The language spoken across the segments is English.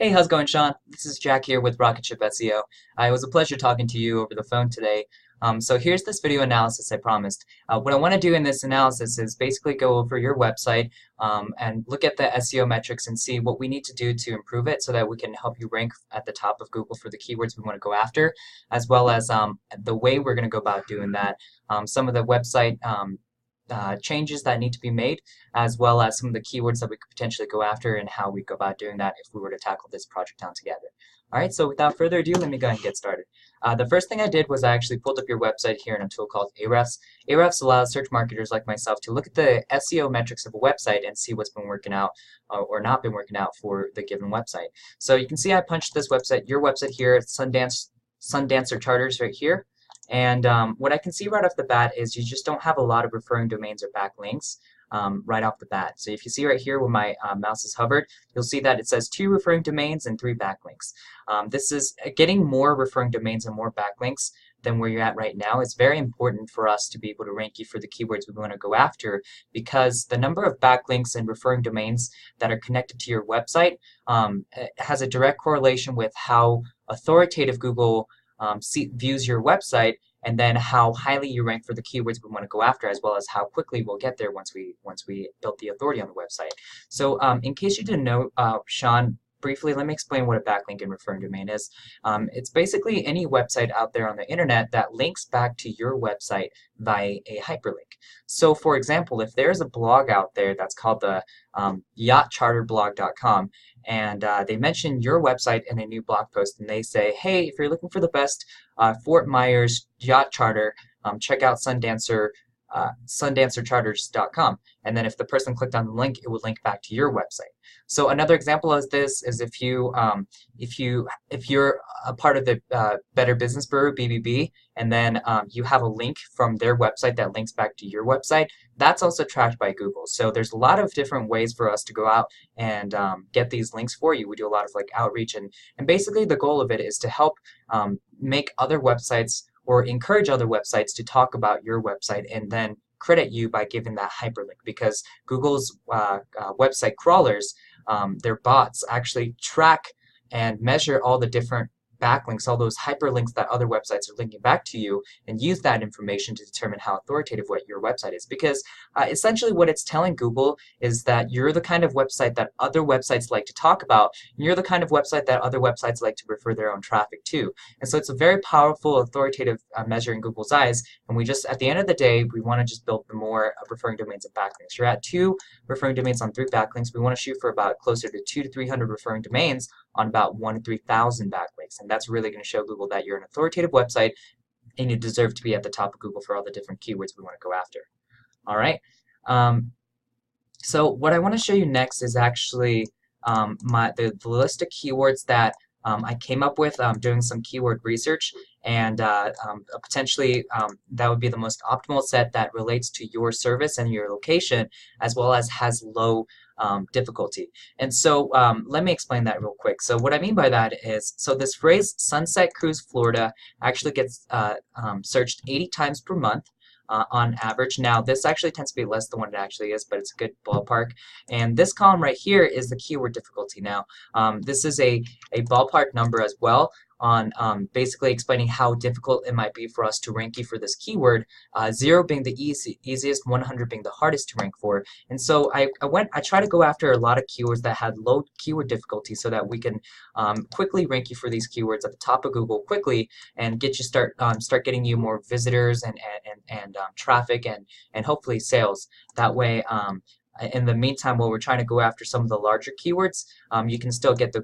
Hey, how's it going, Sean? This is Jack here with Rocket Ship SEO. It was a pleasure talking to you over the phone today. So here's this video analysis I promised. What I want to do in this analysis is basically go over your website and look at the SEO metrics and see what we need to do to improve it so that we can help you rank at the top of Google for the keywords we want to go after, as well as the way we're going to go about doing that, some of the website changes that need to be made, as well as some of the keywords that we could potentially go after and how we go about doing that if we were to tackle this project down together. All right, so without further ado, let me go ahead and get started. The first thing I did was I actually pulled up your website here in a tool called Ahrefs. Ahrefs allows search marketers like myself to look at the SEO metrics of a website and see what's been working out or not been working out for the given website. So you can see I punched this website, your website here, Sundancer Charters right here. And what I can see right off the bat is you just don't have a lot of referring domains or backlinks right off the bat. So if you see right here where my mouse is hovered, you'll see that it says 2 referring domains and 3 backlinks. This is getting more referring domains and more backlinks than where you're at right now. It's very important for us to be able to rank you for the keywords we want to go after, because the number of backlinks and referring domains that are connected to your website has a direct correlation with how authoritative Google views your website, and then how highly you rank for the keywords we want to go after, as well as how quickly we'll get there once we build the authority on the website. So in case you didn't know, Sean, briefly, let me explain what a backlink and referring domain is. It's basically any website out there on the internet that links back to your website via a hyperlink. So for example, if there's a blog out there that's called the yachtcharterblog.com, and they mention your website in a new blog post, and they say, hey, if you're looking for the best Fort Myers yacht charter, check out sundancercharters.com. And then if the person clicked on the link, it would link back to your website. So another example of this is if you're a part of the Better Business Bureau (BBB), and then you have a link from their website that links back to your website, that's also tracked by Google. So there's a lot of different ways for us to go out and get these links for you. We do a lot of outreach, and basically the goal of it is to help make other websites or encourage other websites to talk about your website and then credit you by giving that hyperlink, because Google's website crawlers, their bots actually track and measure all the different backlinks, all those hyperlinks that other websites are linking back to you, and use that information to determine how authoritative what your website is. Because essentially what it's telling Google is that you're the kind of website that other websites like to talk about, and you're the kind of website that other websites like to refer their own traffic to. And so it's a very powerful, authoritative measure in Google's eyes, and we just, at the end of the day, we want to just build the more referring domains and backlinks. You're at 2 referring domains on 3 backlinks. We want to shoot for about closer to 200 to 300 referring domains on about 1 to 3,000 backlinks, and that's really going to show Google that you're an authoritative website and you deserve to be at the top of Google for all the different keywords we want to go after. All right. So what I want to show you next is actually the list of keywords that I came up with doing some keyword research, and potentially that would be the most optimal set that relates to your service and your location, as well as has low difficulty. And so let me explain that real quick. So what I mean by that is, so this phrase Sunset Cruise Florida actually gets searched 80 times per month. On average. Now this actually tends to be less than what it actually is, but it's a good ballpark. And this column right here is the keyword difficulty. Now this is a ballpark number as well on basically explaining how difficult it might be for us to rank you for this keyword, 0 being the easiest, 100 being the hardest to rank for. And so I try to go after a lot of keywords that had low keyword difficulty so that we can quickly rank you for these keywords at the top of Google quickly and get you start getting you more visitors and traffic and hopefully sales. That way, in the meantime, while we're trying to go after some of the larger keywords, you can still get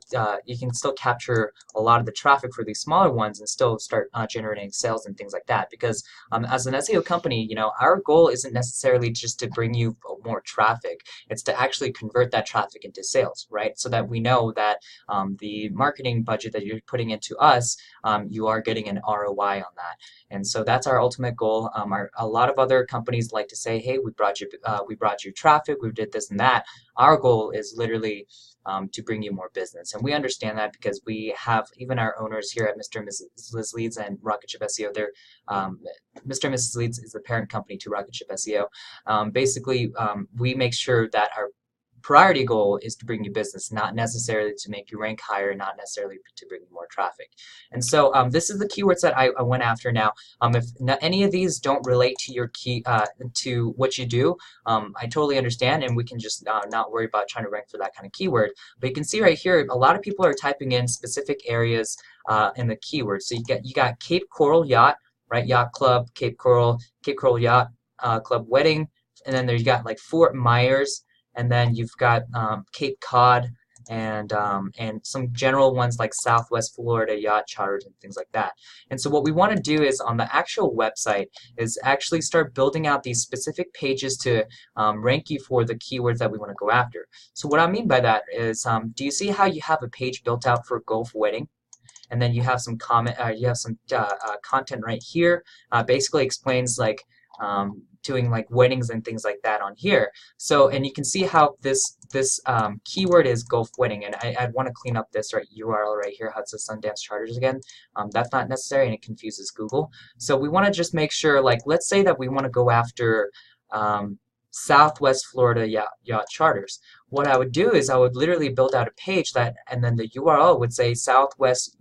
you can still capture a lot of the traffic for these smaller ones and still start generating sales and things like that. Because as an SEO company, our goal isn't necessarily just to bring you more traffic. It's to actually convert that traffic into sales, right? So that we know that the marketing budget that you're putting into us, you are getting an ROI on that. And so that's our ultimate goal. A lot of other companies like to say, hey, we brought you traffic, we did this and that. Our goal is literally to bring you more business. And we understand that because we have even our owners here at Mr. and Mrs. Leads and Rocket Ship SEO. They're Mr. and Mrs. Leads is the parent company to Rocket Ship SEO. Basically, we make sure that priority goal is to bring you business, not necessarily to make you rank higher, not necessarily to bring you more traffic. And so this is the keywords that I went after now. If any of these don't relate to your to what you do, I totally understand, and we can just not worry about trying to rank for that kind of keyword. But you can see right here, a lot of people are typing in specific areas in the keywords. So you got Cape Coral Yacht, right? Yacht Club, Cape Coral Yacht Club Wedding, and then there you got like Fort Myers, and then you've got Cape Cod, and some general ones like Southwest Florida yacht charters and things like that. And so what we want to do is on the actual website is actually start building out these specific pages to rank you for the keywords that we want to go after. So what I mean by that is, do you see how you have a page built out for Gulf Wedding? And then you have some content right here. Basically explains like doing like weddings and things like that on here. So, and you can see how this keyword is Gulf Wedding, and I'd want to clean up this URL right here, how it says Sundance Charters again. That's not necessary, and it confuses Google. So we want to just make sure, like, let's say that we want to go after Southwest Florida yacht charters. What I would do is I would literally build out a page that, and then the URL would say Southwest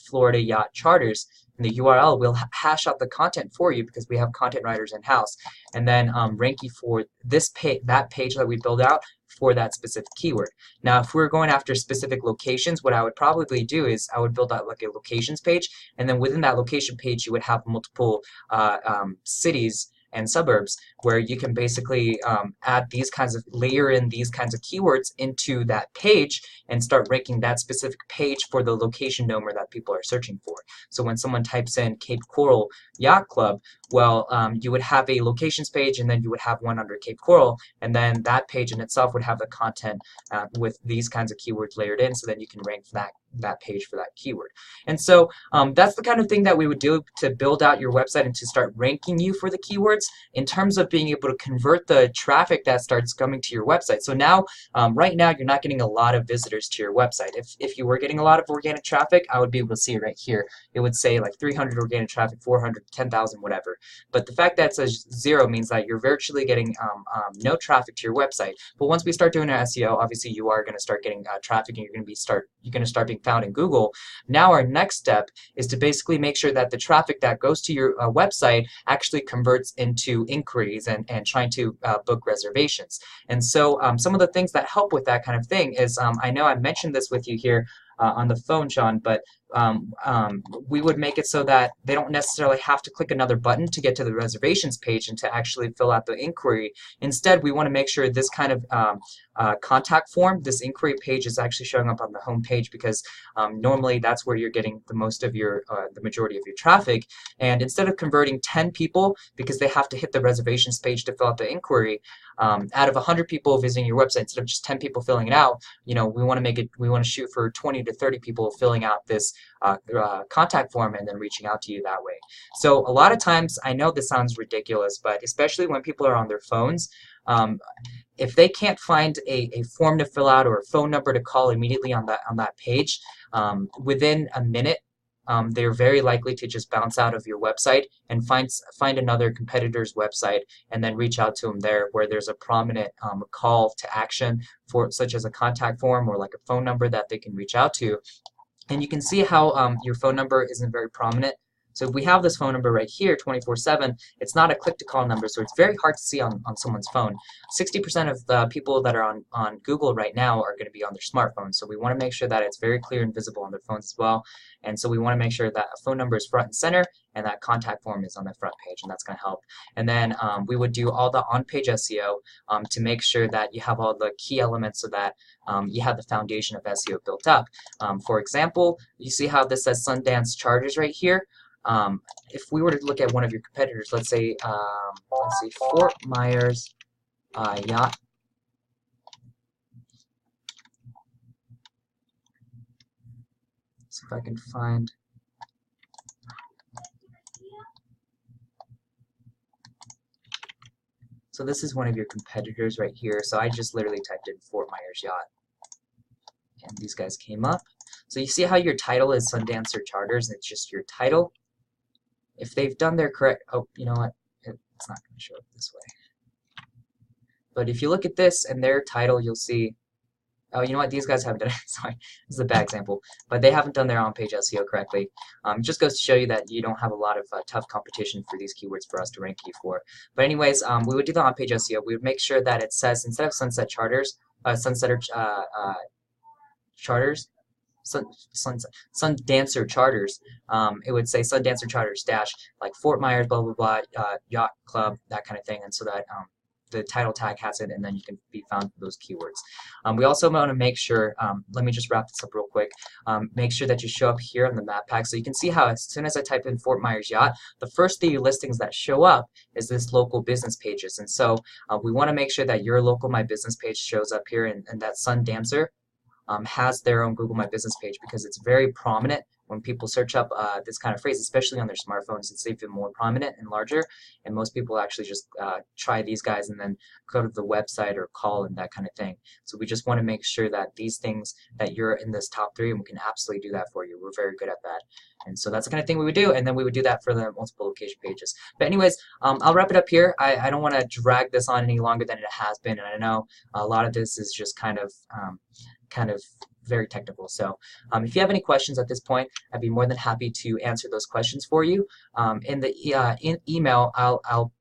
Florida yacht charters, and the URL will hash out the content for you because we have content writers in house, and then rank you for that page that we build out for that specific keyword. Now, if we're going after specific locations, what I would probably do is I would build out like a locations page, and then within that location page, you would have multiple cities and suburbs where you can basically layer in these kinds of keywords into that page and start ranking that specific page for the location number that people are searching for. So when someone types in Cape Coral Yacht Club, well, you would have a locations page, and then you would have one under Cape Coral, and then that page in itself would have the content with these kinds of keywords layered in, so then you can rank for that page for that keyword. And so that's the kind of thing that we would do to build out your website and to start ranking you for the keywords in terms of being able to convert the traffic that starts coming to your website. So now, right now, you're not getting a lot of visitors to your website. If you were getting a lot of organic traffic, I would be able to see it right here. It would say like 300 organic traffic, 400, 10,000, whatever. But the fact that it says 0 means that you're virtually getting no traffic to your website. But once we start doing our SEO, obviously you are going to start getting traffic, and you're going to start being found in Google. Now our next step is to basically make sure that the traffic that goes to your website actually converts into inquiries and trying to book reservations. And so some of the things that help with that kind of thing is, I know I mentioned this with you here on the phone, Sean, but we would make it so that they don't necessarily have to click another button to get to the reservations page and to actually fill out the inquiry. Instead, we want to make sure this kind of contact form, this inquiry page, is actually showing up on the home page, because normally that's where you're getting the majority of your traffic. And instead of converting 10 people because they have to hit the reservations page to fill out the inquiry, out of 100 people visiting your website, instead of just 10 people filling it out, we want to shoot for 20 to 30 people filling out this contact form and then reaching out to you that way. So a lot of times, I know this sounds ridiculous, but especially when people are on their phones, if they can't find a form to fill out or a phone number to call immediately on that page, within a minute, they're very likely to just bounce out of your website and find another competitor's website and then reach out to them there, where there's a prominent call to action for, such as a contact form or like a phone number that they can reach out to. And you can see how your phone number isn't very prominent. So we have this phone number right here, 24/7. It's not a click-to-call number, so it's very hard to see on someone's phone. 60% of the people that are on Google right now are going to be on their smartphones. So we want to make sure that it's very clear and visible on their phones as well. And so we want to make sure that a phone number is front and center, and that contact form is on the front page, and that's going to help. And then we would do all the on-page SEO to make sure that you have all the key elements so that you have the foundation of SEO built up. For example, you see how this says Sundance Charters right here? If we were to look at one of your competitors, let's say Fort Myers Yacht. See if I can find. So this is one of your competitors right here. So I just literally typed in Fort Myers Yacht, and these guys came up. So you see how your title is Sundancer Charters, and it's just your title. If they've done their correct, oh, you know what? It's not going to show up this way. But if you look at this and their title, you'll see, oh, you know what? These guys haven't done it. Sorry, this is a bad example, but they haven't done their on-page SEO correctly. It just goes to show you that you don't have a lot of tough competition for these keywords for us to rank you for. But anyways, we would do the on-page SEO. We would make sure that it says, instead of sunset charters, charters, sundancer charters, it would say sundancer charters dash like Fort Myers, blah blah blah, yacht club, that kind of thing, and so that the title tag has it, and then you can be found for those keywords. We also want to make sure, let me just wrap this up real quick, make sure that you show up here on the map pack. So you can see how as soon as I type in Fort Myers Yacht, the first 3 listings that show up is this local business pages. And so we want to make sure that your local My Business page shows up here, and that Sundancer has their own Google My Business page, because it's very prominent when people search up this kind of phrase, especially on their smartphones. It's even more prominent and larger, and most people actually just try these guys and then go to the website or call and that kind of thing. So we just want to make sure that these things, that you're in this top 3, and we can absolutely do that for you. We're very good at that. And so that's the kind of thing we would do, and then we would do that for the multiple location pages. But anyways, I'll wrap it up here. I don't want to drag this on any longer than it has been, and I know a lot of this is just kind of very technical. So if you have any questions at this point, I'd be more than happy to answer those questions for you. In the email, I'll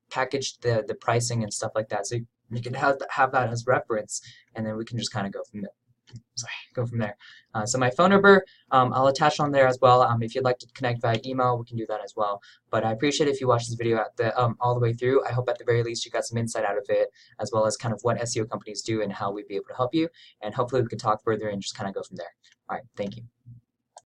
package the pricing and stuff like that, so you can have that as reference, and then we can just kind of go from there. So my phone number, I'll attach on there as well. If you'd like to connect via email, we can do that as well. But I appreciate it if you watch this video at the all the way through. I hope at the very least you got some insight out of it, as well as kind of what SEO companies do and how we'd be able to help you. And hopefully we can talk further and just kind of go from there. All right, thank you.